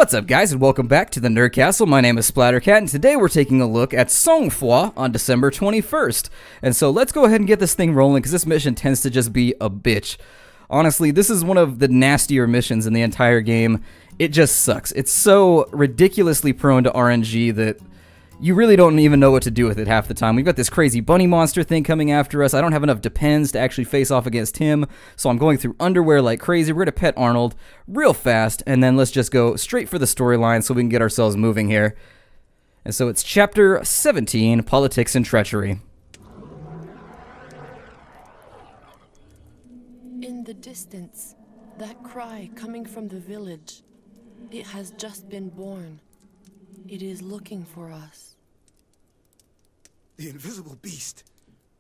What's up, guys, and welcome back to the Nerd Castle. My name is Splattercat, and today we're taking a look at Froid on December 21st. And so let's go ahead and get this thing rolling, because this mission tends to just be a bitch. Honestly, this is one of the nastier missions in the entire game. It just sucks. It's so ridiculously prone to RNG that you really don't even know what to do with it half the time. We've got this crazy bunny monster thing coming after us. I don't have enough depends to actually face off against him, so I'm going through underwear like crazy. We're going to pet Arnold real fast, and then let's just go straight for the storyline so we can get ourselves moving here. And so it's Chapter 17, Politics and Treachery. In the distance, that cry coming from the village, it has just been born. It is looking for us. The invisible beast?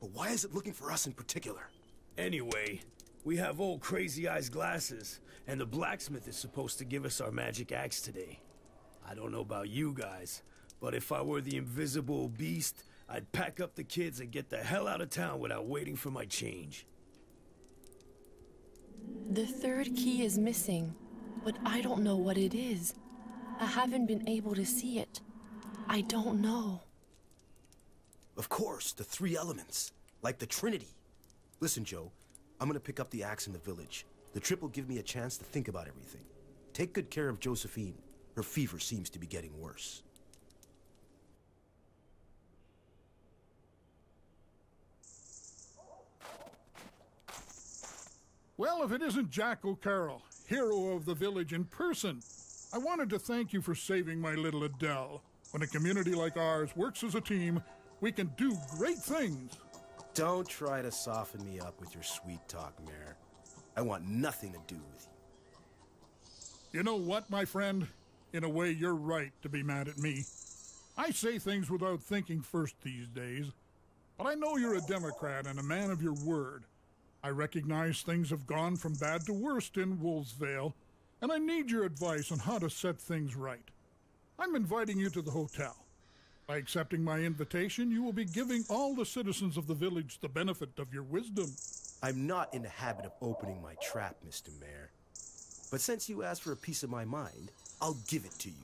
But why is it looking for us in particular? Anyway, we have old Crazy Eyes glasses, and the blacksmith is supposed to give us our magic axe today. I don't know about you guys, but if I were the invisible beast, I'd pack up the kids and get the hell out of town without waiting for my change. The third key is missing, but I don't know what it is. I haven't been able to see it. I don't know. Of course, the three elements. Like the Trinity. Listen, Joe. I'm gonna pick up the axe in the village. The trip will give me a chance to think about everything. Take good care of Josephine. Her fever seems to be getting worse. Well, if it isn't Jack O'Carroll, hero of the village in person, I wanted to thank you for saving my little Adele. When a community like ours works as a team, we can do great things. Don't try to soften me up with your sweet talk, Mayor. I want nothing to do with you. You know what, my friend? In a way, you're right to be mad at me. I say things without thinking first these days. But I know you're a Democrat and a man of your word. I recognize things have gone from bad to worst in Wolfsvale, and I need your advice on how to set things right. I'm inviting you to the hotel. By accepting my invitation, you will be giving all the citizens of the village the benefit of your wisdom. I'm not in the habit of opening my trap, Mr. Mayor. But since you asked for a piece of my mind, I'll give it to you.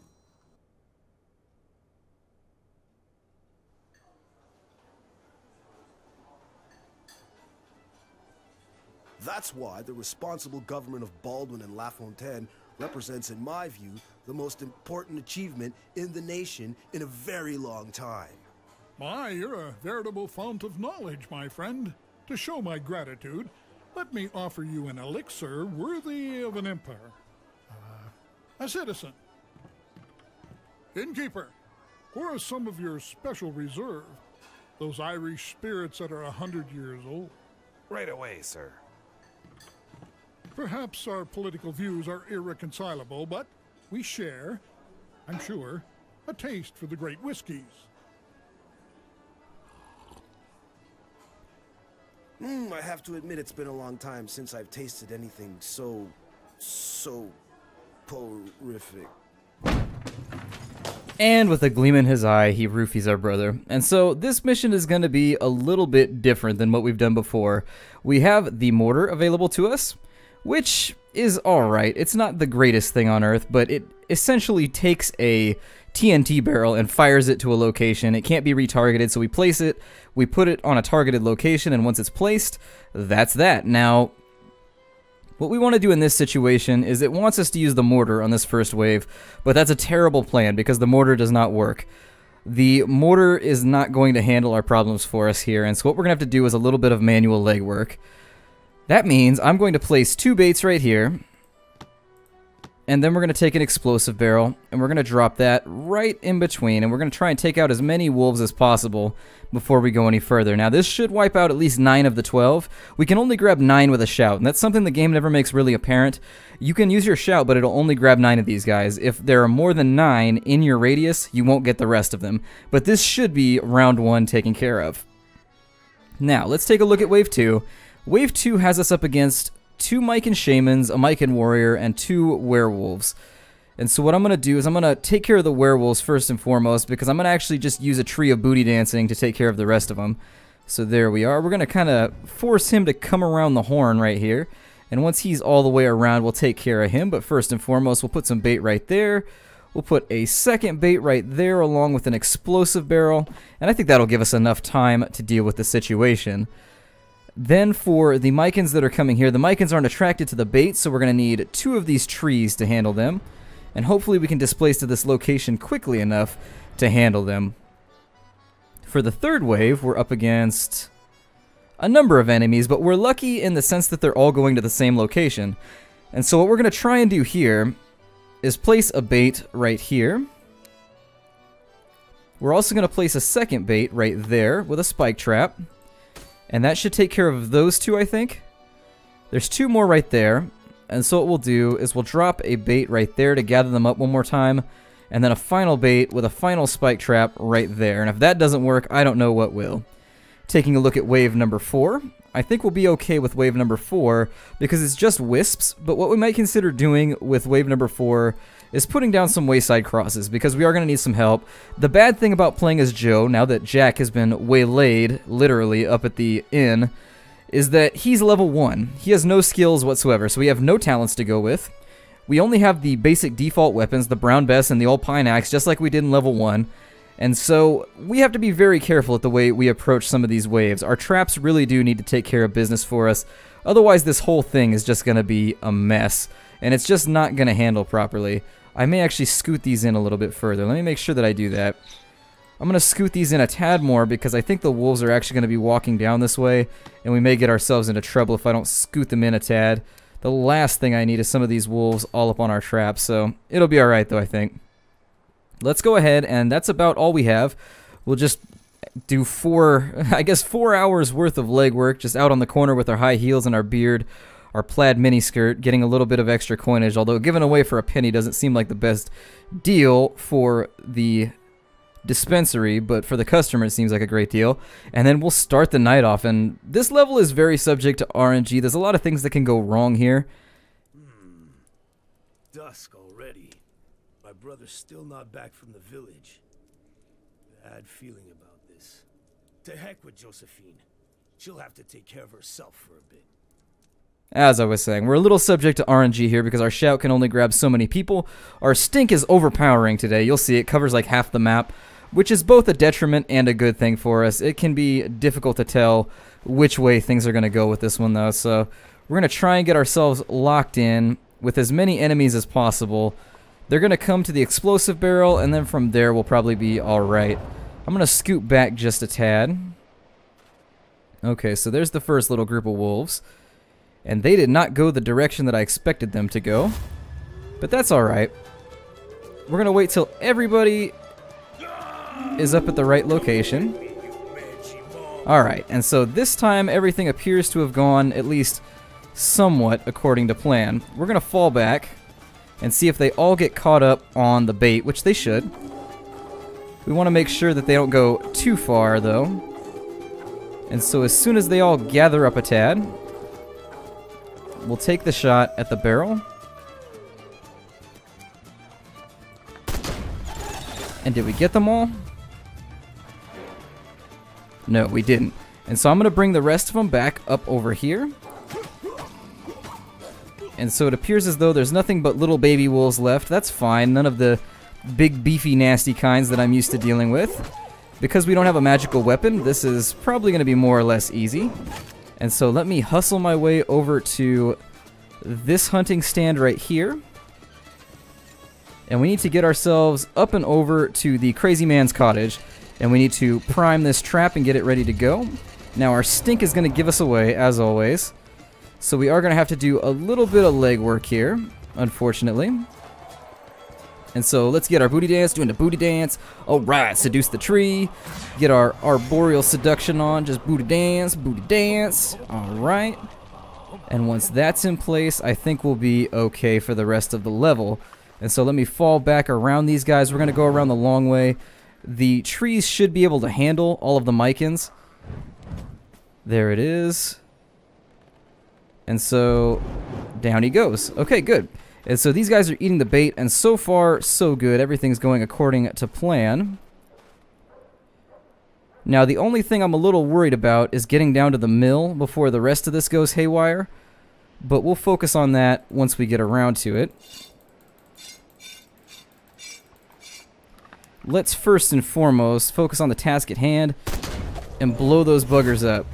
That's why the responsible government of Baldwin and LaFontaine represents, in my view, the most important achievement in the nation in a very long time. My, you're a veritable fount of knowledge, my friend. To show my gratitude, let me offer you an elixir worthy of an emperor. A citizen. Innkeeper, pour us some of your special reserve. Those Irish spirits that are 100 years old. Right away, sir. Perhaps our political views are irreconcilable, but we share, I'm sure, a taste for the great whiskeys. I have to admit it's been a long time since I've tasted anything so horrific. And with a gleam in his eye, he roofies our brother. And so this mission is going to be a little bit different than what we've done before. We have the mortar available to us, which is alright. It's not the greatest thing on earth, but it essentially takes a TNT barrel and fires it to a location. It can't be retargeted, so we place it, we put it on a targeted location, and once it's placed, that's that. Now, what we want to do in this situation is it wants us to use the mortar on this first wave, but that's a terrible plan because the mortar does not work. The mortar is not going to handle our problems for us here, and so what we're going to have to do is a little bit of manual legwork. That means I'm going to place two baits right here, and then we're going to take an explosive barrel, and we're going to drop that right in between, and we're going to try and take out as many wolves as possible before we go any further. Now, this should wipe out at least 9 of the 12. We can only grab 9 with a shout, and that's something the game never makes really apparent. You can use your shout, but it'll only grab 9 of these guys. If there are more than 9 in your radius, you won't get the rest of them. But this should be round 1 taken care of. Now, let's take a look at Wave 2. Wave 2 has us up against 2 Mycan Shamans, a Mycan Warrior, and 2 Werewolves. And so what I'm going to do is I'm going to take care of the Werewolves first and foremost, because I'm going to actually just use a tree of booty dancing to take care of the rest of them. So there we are. We're going to kind of force him to come around the horn right here. And once he's all the way around, we'll take care of him. But first and foremost, we'll put some bait right there. We'll put a second bait right there along with an explosive barrel. And I think that'll give us enough time to deal with the situation. Then for the mycans that are coming here, the mycans aren't attracted to the bait, so we're going to need 2 of these trees to handle them. And hopefully we can displace to this location quickly enough to handle them. For the third wave, we're up against a number of enemies, but we're lucky in the sense that they're all going to the same location. And so what we're going to try and do here is place a bait right here. We're also going to place a second bait right there with a spike trap. And that should take care of those 2, I think. There's 2 more right there. And so what we'll do is we'll drop a bait right there to gather them up one more time. And then a final bait with a final spike trap right there. And if that doesn't work, I don't know what will. Taking a look at wave number 4. I think we'll be okay with wave number 4 because it's just wisps, but what we might consider doing with wave number 4 is putting down some wayside crosses because we are going to need some help. The bad thing about playing as Joe, now that Jack has been waylaid, literally, up at the inn, is that he's level 1. He has no skills whatsoever, so we have no talents to go with. We only have the basic default weapons, the brown bess and the old pine axe, just like we did in level 1. And so we have to be very careful at the way we approach some of these waves. Our traps really do need to take care of business for us. Otherwise, this whole thing is just going to be a mess. And it's just not going to handle properly. I may actually scoot these in a little bit further. Let me make sure that I do that. I'm going to scoot these in a tad more because I think the wolves are actually going to be walking down this way. And we may get ourselves into trouble if I don't scoot them in a tad. The last thing I need is some of these wolves all up on our traps. So it'll be alright though, I think. Let's go ahead, and that's about all we have. We'll just do 4 hours worth of legwork, just out on the corner with our high heels and our beard, our plaid miniskirt, getting a little bit of extra coinage, although giving away for a penny doesn't seem like the best deal for the dispensary, but for the customer it seems like a great deal. And then we'll start the night off, and this level is very subject to RNG. There's a lot of things that can go wrong here. Dusk already. My brother's still not back from the village. Bad feeling about this. To heck with Josephine. She'll have to take care of herself for a bit. As I was saying, we're a little subject to RNG here because our shout can only grab so many people. Our stink is overpowering today. You'll see it covers like half the map, which is both a detriment and a good thing for us. It can be difficult to tell which way things are going to go with this one, though. So we're going to try and get ourselves locked in with as many enemies as possible. They're going to come to the explosive barrel, and then from there we'll probably be alright. I'm going to scoot back just a tad. Okay, so there's the first little group of wolves. And they did not go the direction that I expected them to go. But that's alright. We're going to wait till everybody is up at the right location. Alright, and so this time everything appears to have gone at least somewhat according to plan. We're going to fall back and see if they all get caught up on the bait, which they should. We want to make sure that they don't go too far, though. And so as soon as they all gather up a tad, we'll take the shot at the barrel. And did we get them all? No, we didn't. And so I'm going to bring the rest of them back up over here. And so it appears as though there's nothing but little baby wolves left. That's fine. None of the big, beefy, nasty kinds that I'm used to dealing with. Because we don't have a magical weapon, this is probably going to be more or less easy. And so let me hustle my way over to this hunting stand right here. And we need to get ourselves up and over to the crazy man's cottage. And we need to prime this trap and get it ready to go. Now our stink is going to give us away, as always. So we are going to have to do a little bit of legwork here, unfortunately. And so let's get our booty dance, doing the booty dance. Alright, seduce the tree. Get our arboreal seduction on, just booty dance, booty dance. Alright. And once that's in place, I think we'll be okay for the rest of the level. And so let me fall back around these guys. We're going to go around the long way. The trees should be able to handle all of the mycans. There it is. And so down he goes. Okay, good. And so these guys are eating the bait, and so far, so good. Everything's going according to plan. Now, the only thing I'm a little worried about is getting down to the mill before the rest of this goes haywire. but we'll focus on that once we get around to it. Let's first and foremost focus on the task at hand and blow those buggers up.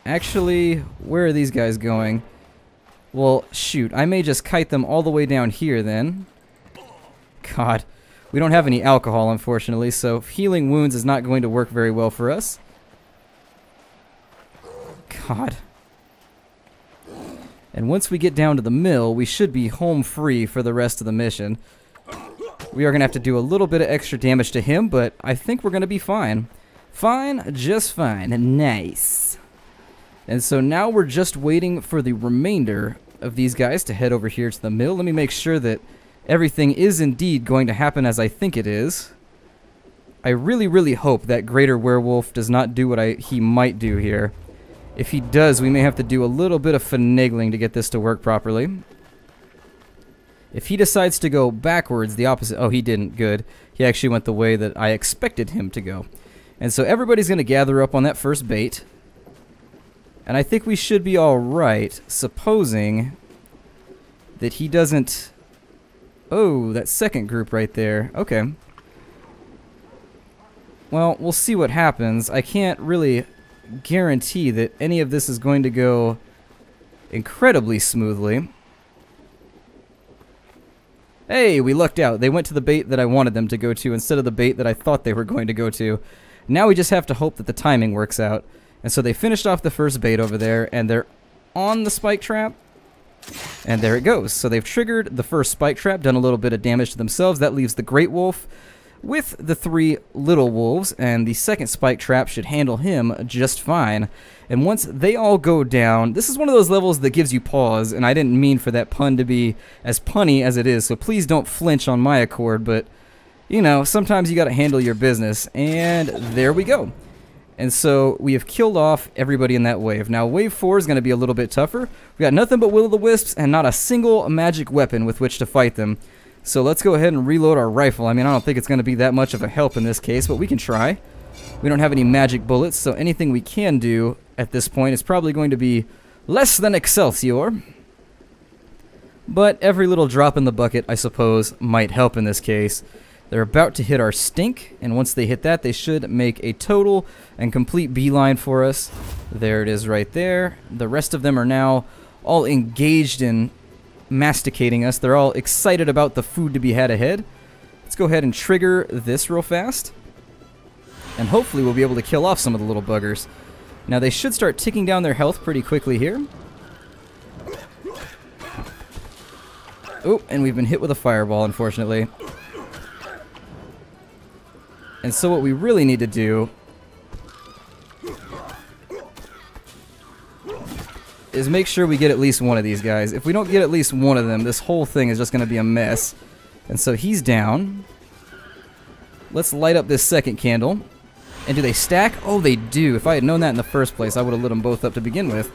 Actually, where are these guys going? Well, shoot, I may just kite them all the way down here then. God, we don't have any alcohol, unfortunately, so healing wounds is not going to work very well for us. God. And once we get down to the mill, we should be home free for the rest of the mission. We are going to have to do a little bit of extra damage to him, but I think we're going to be fine. Fine, just fine. Nice. And so now we're just waiting for the remainder of these guys to head over here to the mill. Let me make sure that everything is indeed going to happen as I think it is. I really, really hope that Greater Werewolf does not do what he might do here. If he does, we may have to do a little bit of finagling to get this to work properly. If he decides to go backwards, the opposite... Oh, he didn't. Good. He actually went the way that I expected him to go. And so everybody's going to gather up on that first bait. And I think we should be alright, supposing that he doesn't... Oh, that second group right there. Okay. Well, we'll see what happens. I can't really guarantee that any of this is going to go incredibly smoothly. Hey, we lucked out. They went to the bait that I wanted them to go to instead of the bait that I thought they were going to go to. Now we just have to hope that the timing works out. And so they finished off the first bait over there, and they're on the spike trap. And there it goes. So they've triggered the first spike trap, done a little bit of damage to themselves. That leaves the Great Wolf with the 3 little wolves, and the second spike trap should handle him just fine. And once they all go down, this is one of those levels that gives you pause, and I didn't mean for that pun to be as punny as it is, so please don't flinch on my accord, but, you know, sometimes you gotta handle your business, and there we go. And so we have killed off everybody in that wave. Now wave 4 is going to be a little bit tougher. We got nothing but will-o'-the-wisps and not a single magic weapon with which to fight them. So let's go ahead and reload our rifle. I mean, I don't think it's going to be that much of a help in this case, but we can try. We don't have any magic bullets, so anything we can do at this point is probably going to be less than Excelsior. But every little drop in the bucket, I suppose, might help in this case. They're about to hit our stink, and once they hit that, they should make a total and complete beeline for us. There it is right there. The rest of them are now all engaged in masticating us. They're all excited about the food to be had ahead. Let's go ahead and trigger this real fast, and hopefully we'll be able to kill off some of the little buggers. Now they should start ticking down their health pretty quickly here. Oh, and we've been hit with a fireball, unfortunately. And so what we really need to do is make sure we get at least one of these guys. If we don't get at least one of them, this whole thing is just going to be a mess. And so he's down. Let's light up this second candle. And do they stack? Oh, they do. If I had known that in the first place, I would have lit them both up to begin with.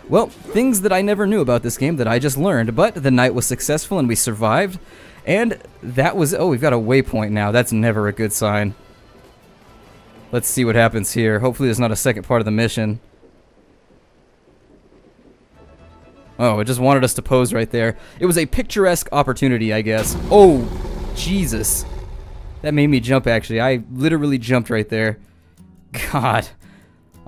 Well, things that I never knew about this game that I just learned. But the night was successful and we survived. And that was... Oh, we've got a waypoint now. That's never a good sign. Let's see what happens here. Hopefully there's not a second part of the mission. Oh, it just wanted us to pose right there. It was a picturesque opportunity, I guess. Oh, Jesus. That made me jump, actually. I literally jumped right there. God.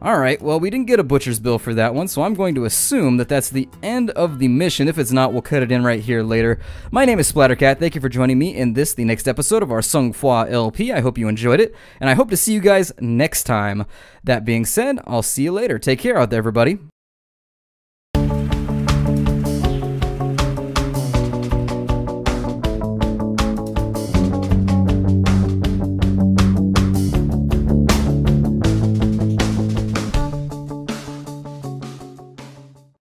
Alright, well, we didn't get a butcher's bill for that one, so I'm going to assume that that's the end of the mission. If it's not, we'll cut it in right here later. My name is Splattercat. Thank you for joining me in the next episode of our Sang Froid LP. I hope you enjoyed it, and I hope to see you guys next time. That being said, I'll see you later. Take care out there, everybody.